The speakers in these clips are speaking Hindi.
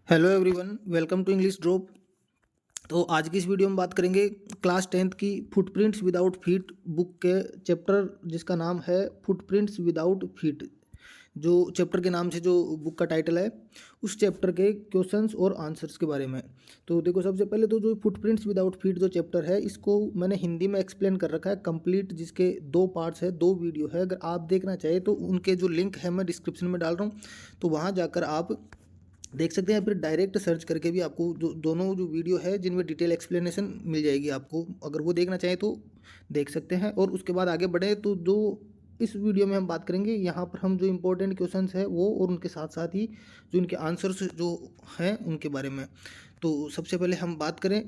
Hello everyone, welcome to English drop. तो आज की इस वीडियो में बात करेंगे क्लास 10th की फुटप्रिंट्स विदाउट फीट बुक के चैप्टर जिसका नाम है फुटप्रिंट्स विदाउट फीट। जो चैप्टर के नाम से जो बुक का टाइटल है उस चैप्टर के क्वेश्चंस और आंसर्स के बारे में। तो देखो, सबसे पहले तो जो फुटप्रिंट्स विदाउट फीट जो चैप्टर है इसको मैंने हिंदी में एक्सप्लेन कर रखा है कंप्लीट, जिसके 2 पार्ट्स है, 2 वीडियो है। अगर आप देखना चाहें तो उनके जो लिंक है मैं डिस्क्रिप्शन में डाल रहा हूँ, तो वहाँ जाकर आप देख सकते हैं। फिर डायरेक्ट सर्च करके भी आपको जो दोनों जो वीडियो है जिनमें डिटेल एक्सप्लेनेशन मिल जाएगी आपको, अगर वो देखना चाहें तो देख सकते हैं। और उसके बाद आगे बढ़े तो जो इस वीडियो में हम बात करेंगे, यहाँ पर हम जो इम्पोर्टेंट क्वेश्चंस है वो और उनके साथ साथ ही जो इनके आंसर्स जो हैं उनके बारे में। तो सबसे पहले हम बात करें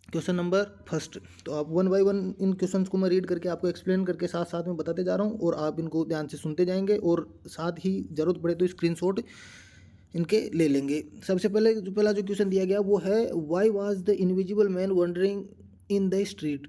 क्वेश्चन नंबर फर्स्ट। तो आप 1 बाय 1 इन क्वेश्चंस को मैं रीड करके आपको एक्सप्लेन करके साथ साथ में बताते जा रहा हूँ, और आप इनको ध्यान से सुनते जाएंगे और साथ ही ज़रूरत पड़े तो स्क्रीनशॉट इनके ले लेंगे। सबसे पहला जो क्वेश्चन दिया गया वो है, why was the invisible man wondering in the street.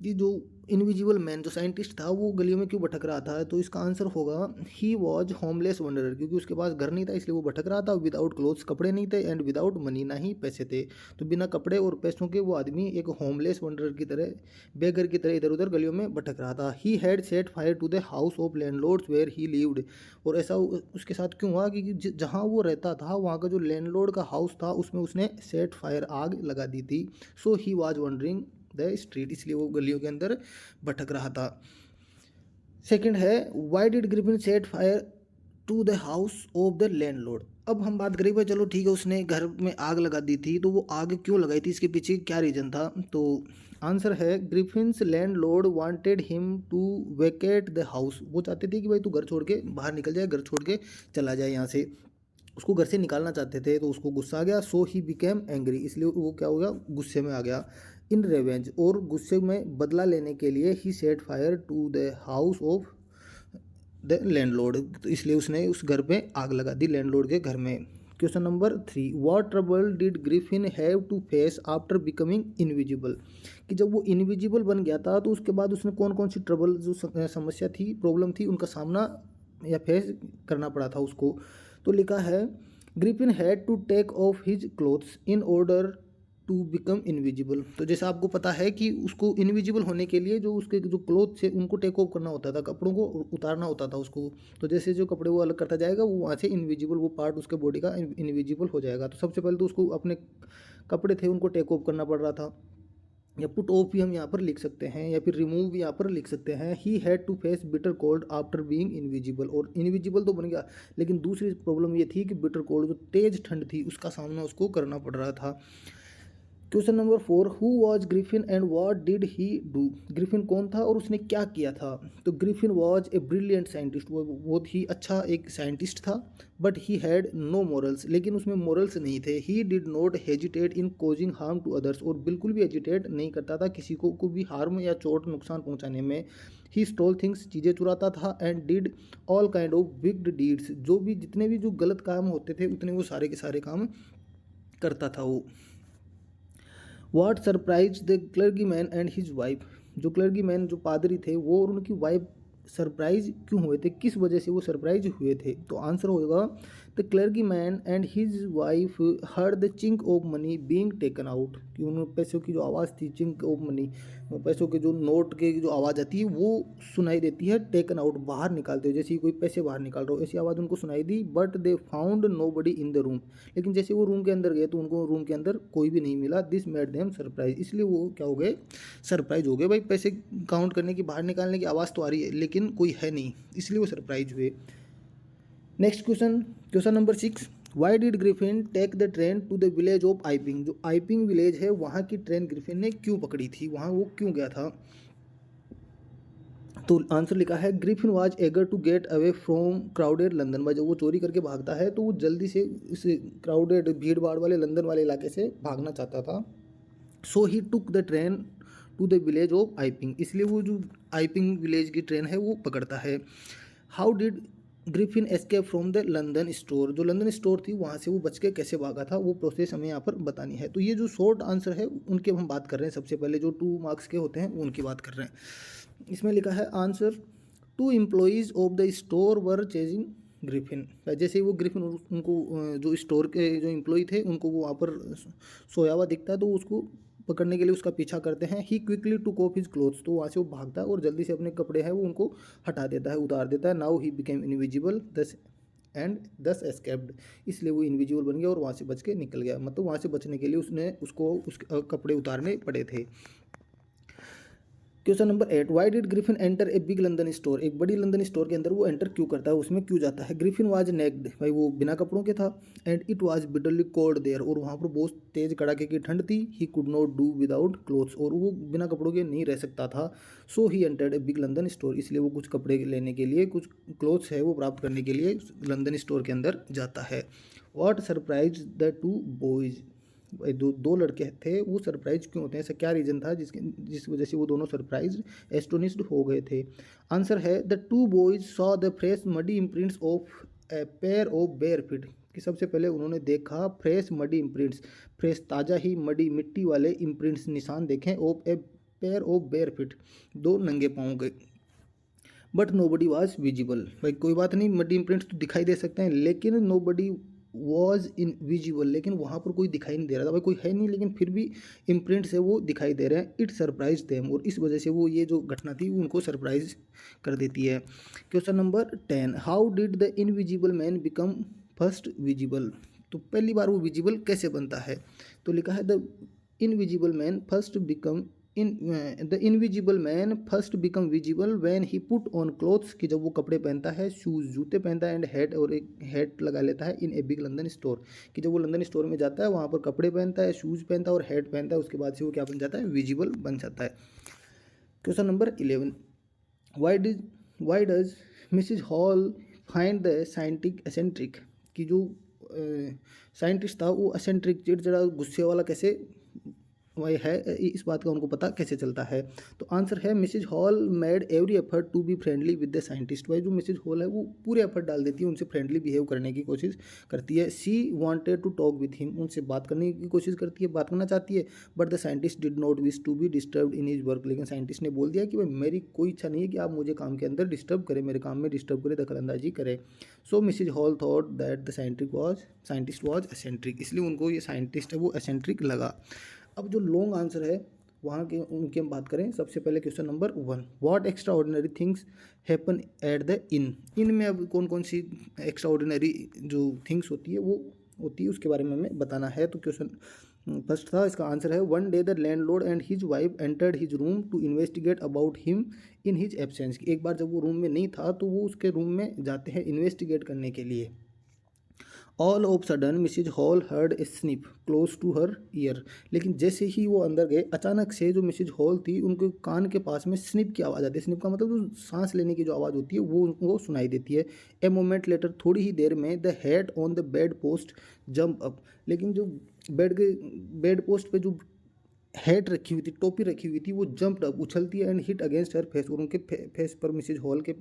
ये जो इनविजिबल मैन जो साइंटिस्ट था वो गलियों में क्यों भटक रहा था, तो इसका आंसर होगा ही वॉज होमलेस वंडरर, क्योंकि उसके पास घर नहीं था इसलिए वो भटक रहा था। विदाउट क्लोथ्स, कपड़े नहीं थे, एंड विदाउट मनी, ना ही पैसे थे। तो बिना कपड़े और पैसों के वो आदमी एक होमलेस वंडरर की तरह, बेघर की तरह इधर उधर गलियों में भटक रहा था। He had set fire to the house of landlords where he lived. और ऐसा उसके साथ क्यों हुआ, क्योंकि जहाँ वो रहता था वहाँ का जो लैंडलॉर्ड का हाउस था उसमें उसने सेट फायर, आग लगा दी थी। So he was wandering the street, इसलिए वो गलियों के अंदर भटक रहा था। सेकंड है, why did Griffin set fire to the house of the landlord. अब हम बात करें भाई, चलो ठीक है, उसने घर में आग लगा दी थी, तो वो आग क्यों लगाई थी, इसके पीछे क्या रीजन था। तो आंसर है, Griffin's landlord wanted him to vacate the house. वो चाहते थे कि भाई तू घर छोड़ के बाहर निकल जाए, घर छोड़ के चला जाए यहाँ से। उसको घर से निकालना चाहते थे, तो उसको गुस्सा आ गया। सो ही बिकेम एंग्री, इसलिए वो क्या हो गया, गुस्से में आ गया। इन रेवेंज, और गुस्से में बदला लेने के लिए he set fire to the house of the landlord, तो इसलिए उसने उस घर पे आग लगा दी, लैंडलॉर्ड के घर में। Question number 3, what trouble did Griffin have to face after becoming invisible. कि जब वो इनविजिबल बन गया था तो उसके बाद उसने कौन कौन सी ट्रबल जो समस्या थी, प्रॉब्लम थी, उनका सामना या फेस करना पड़ा था उसको। तो लिखा है, Griffin had to take off his clothes in order to become invisible. तो जैसा आपको पता है कि उसको इनविजिबल होने के लिए जो उसके जो क्लोथ थे उनको टेक ऑफ करना होता था, कपड़ों को उतारना होता था उसको। तो जैसे जो कपड़े वो अलग करता जाएगा वो वहाँ से इनविजिबल, वो पार्ट उसके बॉडी का इनविजिबल हो जाएगा। तो सबसे पहले तो उसको अपने कपड़े थे उनको टेक ऑफ करना पड़ रहा था, या पुट ऑफ भी हम यहाँ पर लिख सकते हैं, या फिर रिमूव भी यहाँ पर लिख सकते हैं। He had to face bitter cold after being invisible. और इनविजिबल तो बन गया, लेकिन दूसरी प्रॉब्लम ये थी कि बिटर कोल्ड जो तेज ठंड थी उसका सामना उसको करना पड़ रहा था। Question number 4, who was Griffin and what did he do. Griffin कौन था और उसने क्या किया था। तो Griffin was a brilliant scientist, वो बहुत ही अच्छा एक साइंटिस्ट था। But he had no morals, लेकिन उसमें मॉरल्स नहीं थे। He did not hesitate in causing harm to others, और बिल्कुल भी हेजिटेट नहीं करता था किसी को भी हार्म या चोट नुकसान पहुंचाने में। ही स्टोल थिंग्स, चीज़ें चुराता था। And did all kind of wicked deeds, जो भी जितने भी जो गलत काम होते थे उतने वो सारे के सारे काम करता था वो। What surprise the clergy man and his wife. जो क्लर्गी मैन जो पादरी थे वो और उनकी वाइफ सरप्राइज क्यों हुए थे, किस वजह से वो सरप्राइज हुए थे। तो आंसर होगा, the clergy man and his wife heard the chink of money being taken out. कि उन पैसों की जो आवाज़ थी, चिंक ऑफ मनी, पैसों के जो नोट के जो आवाज़ आती है वो सुनाई देती है, टेकन आउट, बाहर निकालते हो, जैसे कोई पैसे बाहर निकाल रहा हो ऐसी आवाज़ उनको सुनाई दी। But they found nobody in the room, लेकिन जैसे वो रूम के अंदर गए तो उनको रूम के अंदर कोई भी नहीं मिला। दिस मेड देम सरप्राइज, इसलिए वो क्या हो गए, सरप्राइज हो गए। भाई पैसे काउंट करने की, बाहर निकालने की आवाज़ तो आ रही है लेकिन कोई है नहीं, इसलिए वो सरप्राइज हुए। Next question, question number 6, why did Griffin take the train to the village of Iping. जो आइपिंग विलेज है वहाँ की ट्रेन ग्रिफिन ने क्यों पकड़ी थी, वहाँ वो क्यों गया था। तो आंसर लिखा है, Griffin was eager to get away from crowded London. भाई जब वो चोरी करके भागता है तो वो जल्दी से इस क्राउडेड भीड़ भाड़ वाले लंदन वाले इलाके से भागना चाहता था। So he took the train to the village of Iping, इसलिए वो जो आइपिंग विलेज की ट्रेन है वो पकड़ता है। How did Griffin escape from the London store. जो लंदन स्टोर थी वहाँ से वो बच के कैसे भागा था, वो प्रोसेस हमें यहाँ पर बतानी है। तो ये जो शॉर्ट आंसर है उनके हम बात कर रहे हैं। सबसे पहले जो 2 मार्क्स के होते हैं उनकी बात कर रहे हैं। इसमें लिखा है, answer, 2 employees of the store were chasing Griffin. जैसे ही वो ग्रिफिन उनको जो स्टोर के जो एम्प्लॉय थे उनको वो वहाँ पर सोया हुआ दिखता है, तो उसको पकड़ने के लिए उसका पीछा करते हैं। He quickly took off his clothes, तो वहाँ से वो भागता है और जल्दी से अपने कपड़े हैं वो उनको हटा देता है, उतार देता है। नाउ ही बिकेम इनविजिबल दस एस्केप्ड, इसलिए वो इनविजिबल बन गया और वहाँ से बच के निकल गया। मतलब वहाँ से बचने के लिए उसको उसके कपड़े उतारने पड़े थे। Question number 8, Y did Griffin enter a big London store, एक बड़ी लंदन स्टोर के अंदर वो एंटर क्यों करता है, उसमें क्यों जाता है। ग्रिफिन वाज नेक्ड, भाई वो बिना कपड़ों के था। And it was bitterly cold there, और वहाँ पर बहुत तेज कड़ाके की ठंड थी। He could not do without clothes, और वो बिना कपड़ों के नहीं रह सकता था। So he entered a big London store, इसलिए वो कुछ कपड़े लेने के लिए, कुछ क्लोथ्स है वो प्राप्त करने के लिए लंदन स्टोर के अंदर जाता है। What surprise the two boys, दो लड़के थे, वो सरप्राइज क्यों होते हैं, ऐसा क्या रीज़न था जिस वजह से वो दोनों सरप्राइज एस्टोनिश्ड हो गए थे। आंसर है the two boys saw the fresh muddy imprints of a pair of bare feet, कि सबसे पहले उन्होंने देखा फ्रेश मडी इम्प्रिंट्स, फ्रेश ताज़ा ही मडी मिट्टी वाले इम्प्रिंट्स निशान देखें, of a pair of bare feet, दो नंगे पाँव के। But nobody was visible, भाई कोई बात नहीं, मडी इम्प्रिंट्स तो दिखाई दे सकते हैं, लेकिन नो बडी वॉज इनविजिबल, लेकिन वहाँ पर कोई दिखाई नहीं दे रहा था। भाई कोई है नहीं, लेकिन फिर भी इम्प्रिंट्स है वो दिखाई दे रहे हैं। इट सरप्राइज देम, और इस वजह से वो ये जो घटना थी वो उनको सरप्राइज कर देती है। Question number 10, how did the invisible man become first visible, तो पहली बार वो विजिबल कैसे बनता है। तो लिखा है the invisible man first become the invisible man first become visible when he put on clothes, कि जब वो कपड़े पहनता है, शूज़ जूते पहनता है, एंड हैट, और एक हैट लगा लेता है, इन ए बिग लंदन स्टोर, कि जब वो लंदन स्टोर में जाता है वहाँ पर कपड़े पहनता है, शूज़ पहनता है और हैट पहनता है, उसके बाद से वो क्या बन जाता है, विजिबल बन जाता है। Question number 11, why does Mrs Hall find the scientist eccentric, कि जो साइंटिस्ट था वो एसेंट्रिक, चिड़चिड़ा गुस्से वाला कैसे वही है, इस बात का उनको पता कैसे चलता है। तो आंसर है Mrs Hall made every effort to be friendly with the scientist, भाई जो मिसिज हॉल है वो पूरे एफर्ट डाल देती है, उनसे फ्रेंडली बिहेव करने की कोशिश करती है। She wanted to talk with him, उनसे बात करने की कोशिश करती है, बात करना चाहती है। But the scientist did not wish to be disturb in his work, लेकिन साइंटिस्ट ने बोल दिया कि भाई मेरी कोई इच्छा नहीं है कि आप मुझे काम के अंदर डिस्टर्ब करें, मेरे काम में डिस्टर्ब करें, दखलंदाजी करें। So Mrs Hall thought that the scientist was eccentric, इसलिए उनको ये साइंटिस्ट है वो एसेंट्रिक लगा। अब जो लॉन्ग आंसर है वहाँ के उनकी हम बात करें, सबसे पहले question number 1, what extra ordinary things happen at the in में अब कौन कौन सी एक्स्ट्रा ऑर्डिनरी जो थिंग्स होती है वो होती है उसके बारे में हमें बताना है। तो क्वेश्चन फर्स्ट था, इसका आंसर है one day the landlord and his wife entered his room to investigate about him in his absence, एक बार जब वो रूम में नहीं था तो वो उसके रूम में जाते हैं इन्वेस्टिगेट करने के लिए। All of sudden Mrs Hall heard a sniff close to her ear, लेकिन जैसे ही वो अंदर गए अचानक से जो मिसिज हॉल थी उनके कान के पास में स्निप की आवाज़ आती है। स्निप का मतलब जो सांस लेने की जो आवाज़ होती है वो उनको सुनाई देती है। ए मोमेंट लेटर, थोड़ी ही देर में the head on the bed post jump up, लेकिन जो बेड पोस्ट पे जो हैट रखी हुई थी, टोपी रखी हुई थी, वो जंप्ड अप, उछलती है, and hit against her face, और उनके फेस पर, मिसिज हॉल के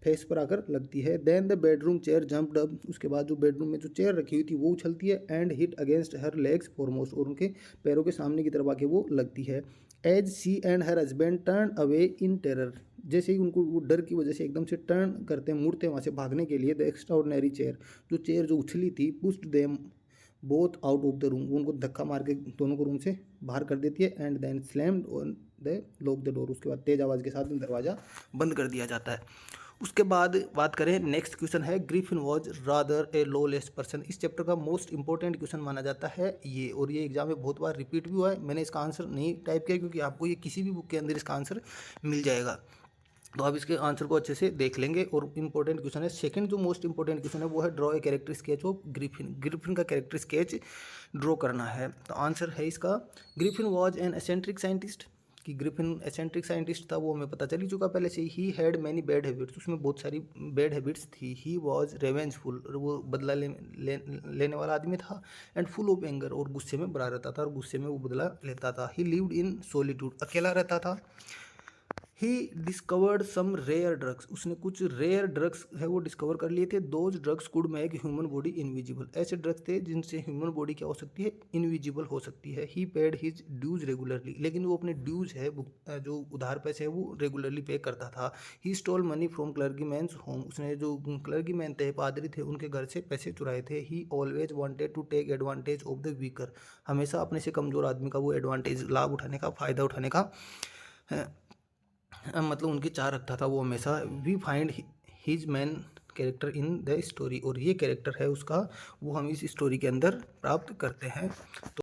फेस पर आकर लगती है। Then the bedroom chair jumped up, उसके बाद जो बेडरूम में जो चेयर रखी हुई थी वो उछलती है, and hit against her legs foremost, और उनके पैरों के सामने की तरफ आके वो लगती है। As she and her husband turn away in terror, जैसे ही उनको वो डर की वजह से एकदम से टर्न करते हैं, मुड़ते हैं वहाँ से भागने के लिए, द एक्स्ट्रा ऑर्डिनरी चेयर, जो चेयर जो उछली थी, pushed them both out of the room, वो उनको धक्का मार के दोनों को रूम से बाहर कर देती है। And then slammed on the lock the door, उसके बाद तेज आवाज़ के साथ दरवाज़ा बंद कर दिया जाता है। उसके बाद बात करें, नेक्स्ट क्वेश्चन है Griffin was rather A lawless person, इस चैप्टर का मोस्ट इंपॉर्टेंट क्वेश्चन माना जाता है ये, और ये एग्जाम में बहुत बार रिपीट भी हुआ है। मैंने इसका आंसर नहीं टाइप किया क्योंकि आपको ये किसी भी बुक के अंदर इसका आंसर मिल जाएगा, तो आप इसके आंसर को अच्छे से देख लेंगे। और इंपॉर्टेंट क्वेश्चन है सेकंड, जो मोस्ट इंपॉर्टेंट क्वेश्चन है वो है draw a character sketch of Griffin, Griffin का कैरेक्टर स्केच ड्रॉ करना है। तो आंसर है इसका, Griffin was an eccentric scientist, कि ग्रिफिन एसेंट्रिक साइंटिस्ट था वो हमें पता चल ही चुका पहले से ही। हैड मैनी बैड हैबिट्स, उसमें बहुत सारी बैड हैबिट्स थी। ही वॉज रेवेंजफुल, वो बदला लेने वाला आदमी था। एंड फुल ऑफ एंगर, और गुस्से में भरा रहता था और गुस्से में वो बदला लेता था। ही लिव्ड इन सॉलिट्यूड, अकेला रहता था। He discovered some rare drugs, उसने कुछ रेयर ड्रग्स है वो डिस्कवर कर लिए थे। Those drugs could make human body invisible, ऐसे ड्रग्स थे जिनसे ह्यूमन बॉडी क्या हो सकती है, इनविजिबल हो सकती है। ही पेड हिज ड्यूज रेगुलरली, लेकिन वो अपने ड्यूज है जो उधार पैसे है वो रेगुलरली पे करता था। He stole money from clergyman's home, उसने जो क्लर्गी मैन थे, पादरी थे, उनके घर से पैसे चुराए थे। He always wanted to take advantage of the weaker, हमेशा अपने से कमज़ोर आदमी का वो एडवांटेज, लाभ उठाने का, फ़ायदा उठाने का मतलब उनकी चाह रखता था वो हमेशा। We find his main character in the story, और ये कैरेक्टर है उसका वो हम इस स्टोरी के अंदर प्राप्त करते हैं। तो